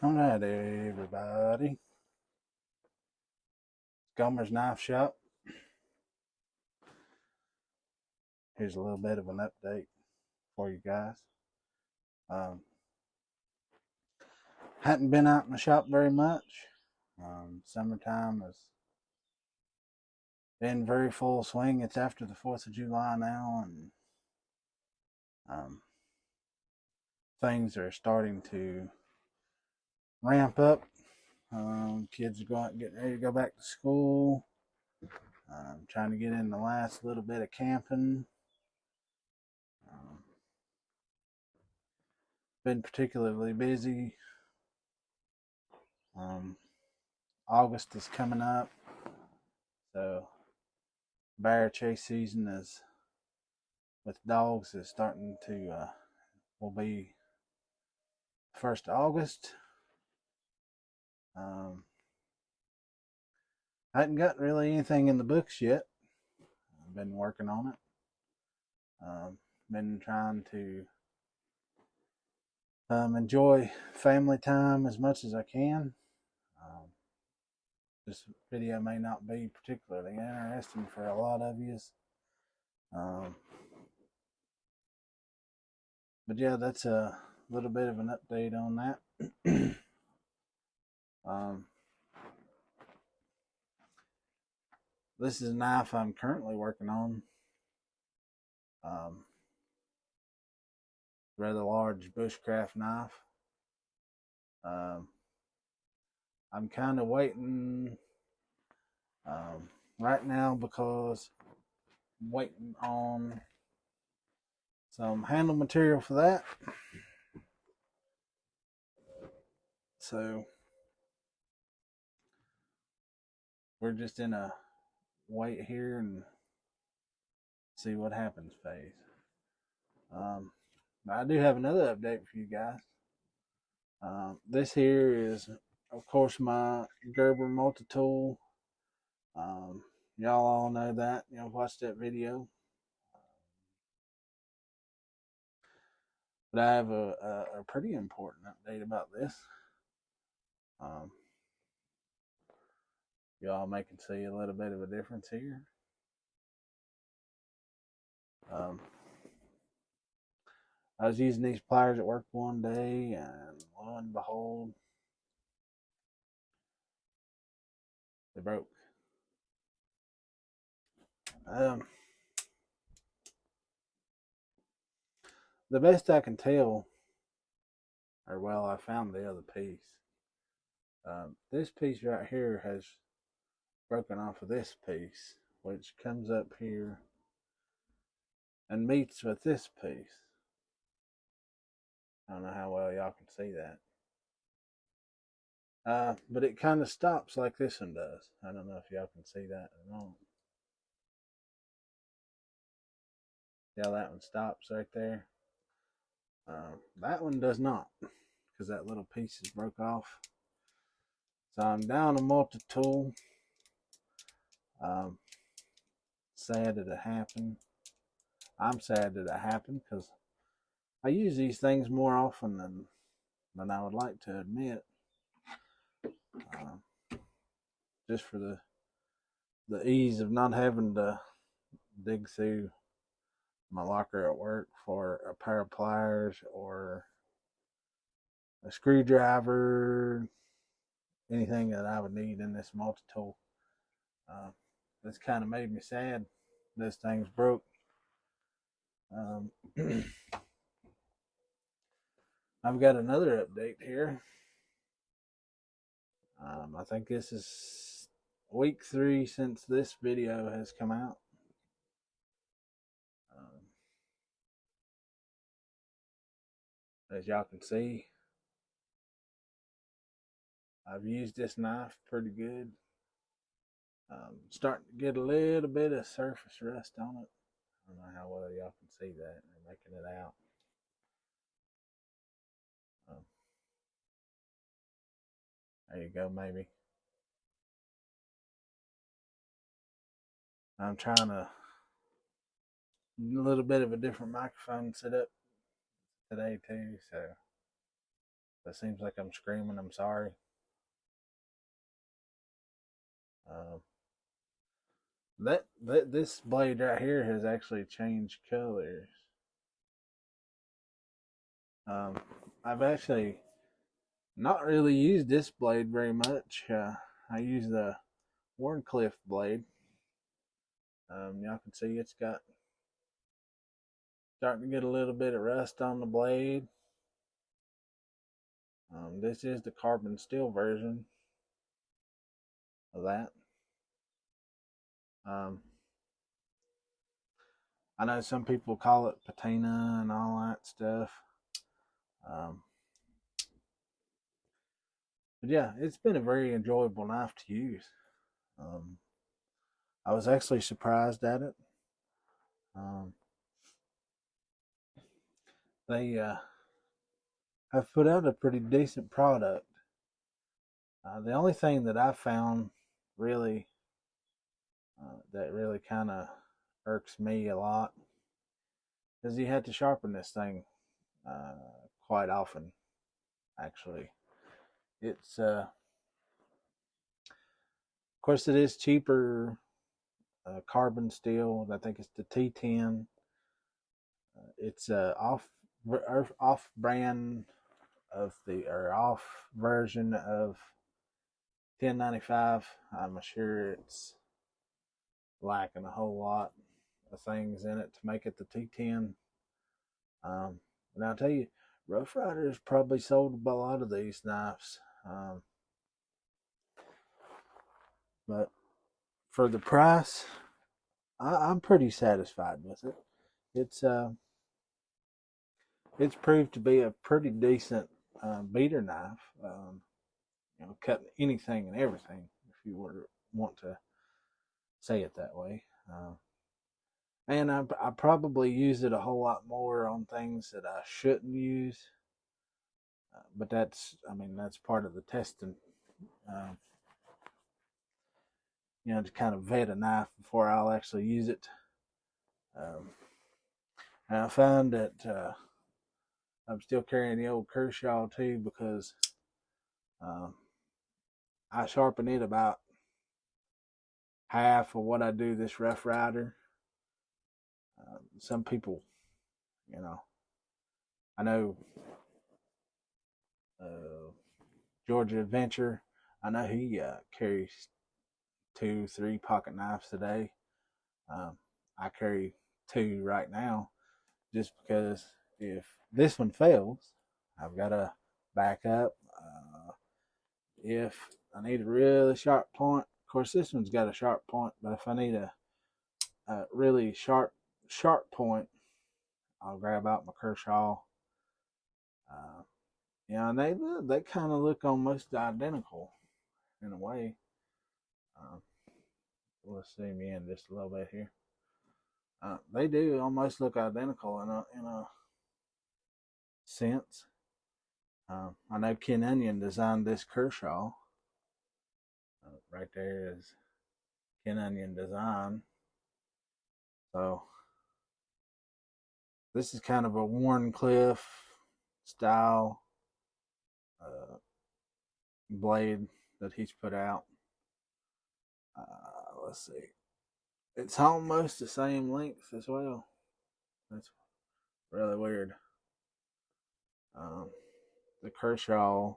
Alright, everybody. Gomer's Knife Shop. Here's a little bit of an update for you guys. Um, hadn't been out in the shop very much. Summertime has been very full swing. It's after the 4th of July now, and um, things are starting to ramp up. Kids are getting ready to go back to school. Trying to get in the last little bit of camping. Been particularly busy. Um, August is coming up, so bear chase season is with dogs is starting to will be 1st of August. I hadn't got really anything in the books yet. I've been working on it. Been trying to enjoy family time as much as I can. This video may not be particularly interesting for a lot of you. But yeah, that's a little bit of an update on that. This is a knife I'm currently working on. Rather large bushcraft knife. I'm kind of waiting right now because I'm waiting on some handle material for that. So we're just in a wait here and see what happens phase. I do have another update for you guys. This here is, of course, my Gerber multi-tool. Y'all all know that. Watch that video. But I have a pretty important update about this. Y'all may can see a little bit of a difference here. I was using these pliers at work one day, and lo and behold, they broke. The best I can tell, or well, I found the other piece. This piece right here has broken off of this piece, which comes up here and meets with this piece. I don't know how well y'all can see that. But it kind of stops like this one does. I don't know if y'all can see that or not. Yeah, that one stops right there. That one does not, because that little piece is broke off. So I'm down a multi-tool. Sad that it happened. I'm sad that it happened because I use these things more often than I would like to admit. Just for the ease of not having to dig through my locker at work for a pair of pliers or a screwdriver, anything that I would need in this multi-tool. That's kind of made me sad. This thing's broke. I've got another update here. I think this is week 3 since this video has come out. As y'all can see, I've used this knife pretty good. Starting to get a little bit of surface rust on it. I don't know how well y'all can see that. They're making it out. There you go, maybe. I'm trying a little bit of a different microphone setup today too, so If it seems like I'm screaming, I'm sorry. Um, this blade right here has actually changed colors. I've actually not really used this blade very much. I use the Warncliffe blade. Y'all can see it's got starting to get a little bit of rust on the blade. This is the carbon steel version of that. I know some people call it patina and all that stuff. But yeah, it's been a very enjoyable knife to use. I was actually surprised at it. They have put out a pretty decent product. The only thing that I found really that really kind of irks me a lot is you had to sharpen this thing quite often. Actually, it's of course it is cheaper carbon steel. I think it's the T10. It's off brand of the or off version of 1095. I'm sure it's lacking a whole lot of things in it to make it the T10. And I'll tell you, Rough Rider has probably sold a lot of these knives. But for the price, I'm pretty satisfied with it. It's proved to be a pretty decent beater knife. Cutting anything and everything, if you were to want to say it that way. And I probably use it a whole lot more on things that I shouldn't use. But that's part of the testing. Uh, to kind of vet a knife before I'll actually use it. And I find that I'm still carrying the old Kershaw too because I sharpen it about half of what I do this Rough Rider. Some people, I know Georgia Adventure. I know he carries 2-3 pocket knives a day. I carry 2 right now, just because if this one fails, I've got to back up. If I need a really sharp point, of course this one's got a sharp point, but if I need a really sharp point, I'll grab out my Kershaw. And they kind of look almost identical in a way. Let's zoom in just a little bit here. They do almost look identical in a sense. I know Ken Onion designed this Kershaw. Right there is Ken Onion design. So this is kind of a Warncliffe style blade that he's put out. Let's see. It's almost the same length as well. That's really weird. The Kershaw,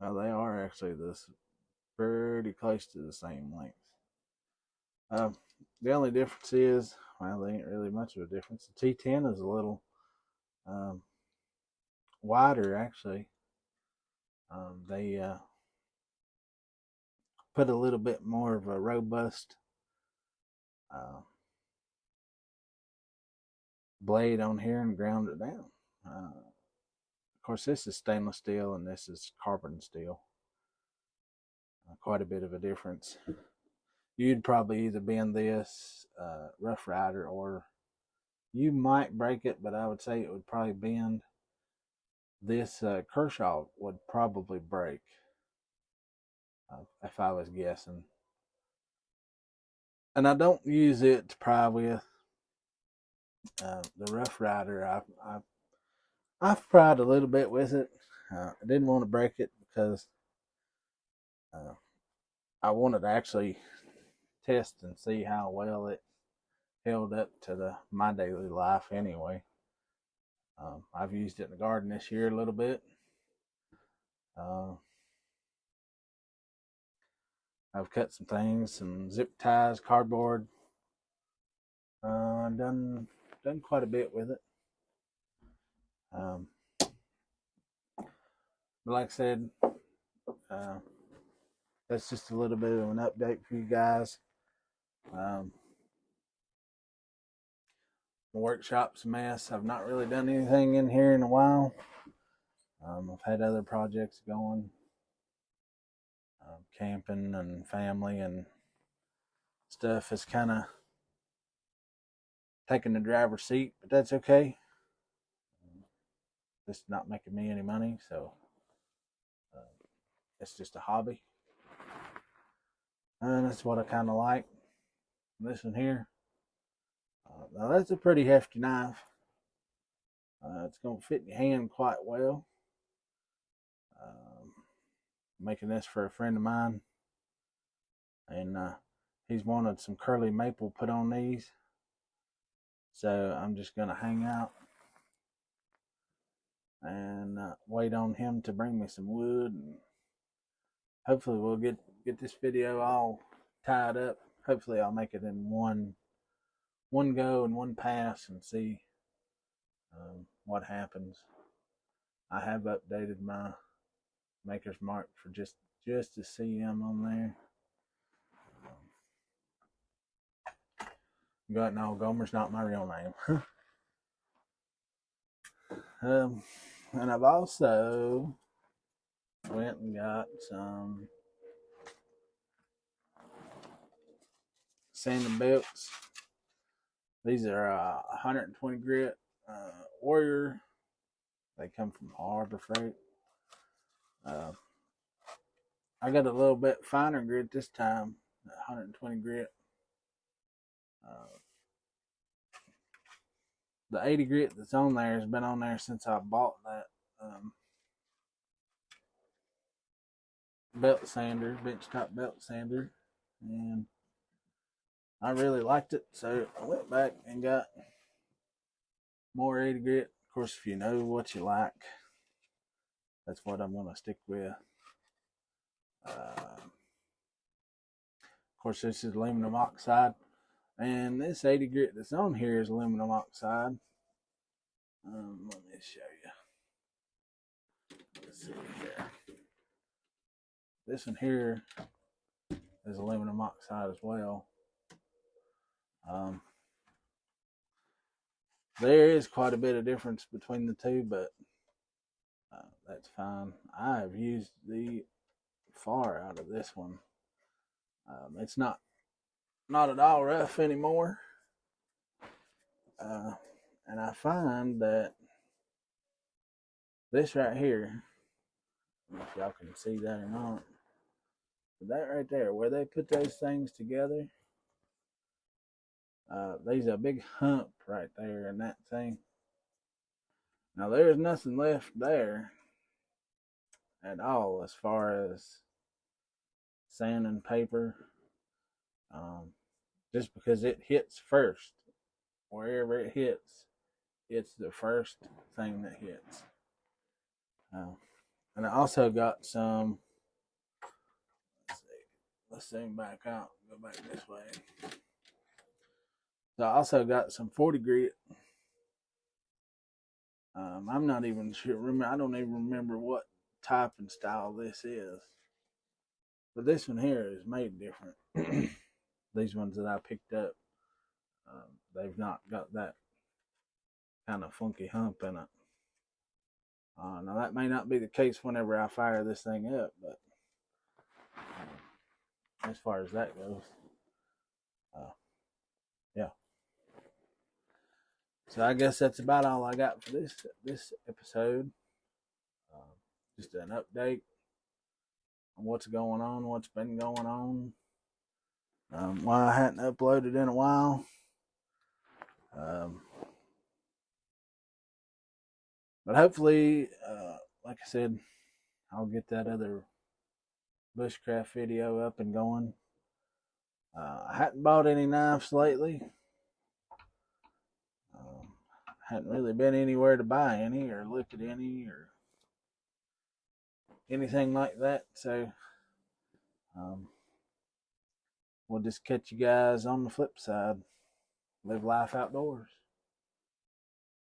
well, they are actually this pretty close to the same length. The only difference is, well, there ain't really much of a difference. The T10 is a little wider, actually. They put a little bit more of a robust blade on here and ground it down. Of course, this is stainless steel and this is carbon steel. Quite a bit of a difference. You'd probably either bend this Rough Rider, or you might break it, but I would say it would probably bend. This Kershaw would probably break, if I was guessing. And I don't use it to pry with. The Rough Rider, I've pried a little bit with it. I didn't want to break it because I wanted to actually test and see how well it held up to my daily life anyway. I've used it in the garden this year a little bit. I've cut some things, some zip ties, cardboard. Done quite a bit with it. But like I said, that's just a little bit of an update for you guys. My workshop's a mess. I've not really done anything in here in a while. I've had other projects going, camping and family and stuff has kind of taken the driver's seat, but that's okay. It's not making me any money, so it's just a hobby. And that's what I kind of like. This one here. Now that's a pretty hefty knife. It's going to fit in your hand quite well. Making this for a friend of mine. And he's wanted some curly maple put on these. So I'm just going to hang out and wait on him to bring me some wood. And hopefully we'll get this video all tied up. Hopefully I'll make it in one go and one pass and see what happens. I have updated my maker's mark for just a CM on there. No, Gomer's not my real name. And I've also went and got some sanding belts. These are 120 grit Warrior. They come from Harbor Freight. I got a little bit finer grit this time, 120 grit. The 80 grit that's on there has been on there since I bought that belt sander, benchtop belt sander, and I really liked it, so I went back and got more 80 grit. Of course, if you know what you like, that's what I'm going to stick with. Of course, this is aluminum oxide, and this 80 grit that's on here is aluminum oxide. Let me show you. Let's see here. This one here is aluminum oxide as well. There is quite a bit of difference between the two, but that's fine. I have used the far out of this one. It's not at all rough anymore. And I find that this right here, I don't know if y'all can see that or not, but that right there, where they put those things together, there's a big hump right there in that thing. Now there's nothing left there at all as far as sand and paper, just because it hits first. Wherever it hits, it's the first thing that hits. And I also got some, let's zoom back out, go back this way. So I also got some 40 grit. I'm not even sure, I don't even remember what type and style this is. But this one here is made different. These ones that I picked up, they've not got that kind of funky hump in it. Now that may not be the case whenever I fire this thing up, but as far as that goes, yeah. So I guess that's about all I got for this episode. Just an update on what's going on, what's been going on. Why I hadn't uploaded in a while. But hopefully, like I said, I'll get that other bushcraft video up and going. I hadn't bought any knives lately. Hadn't really been anywhere to buy any or look at any or anything like that. So we'll just catch you guys on the flip side. Live life outdoors.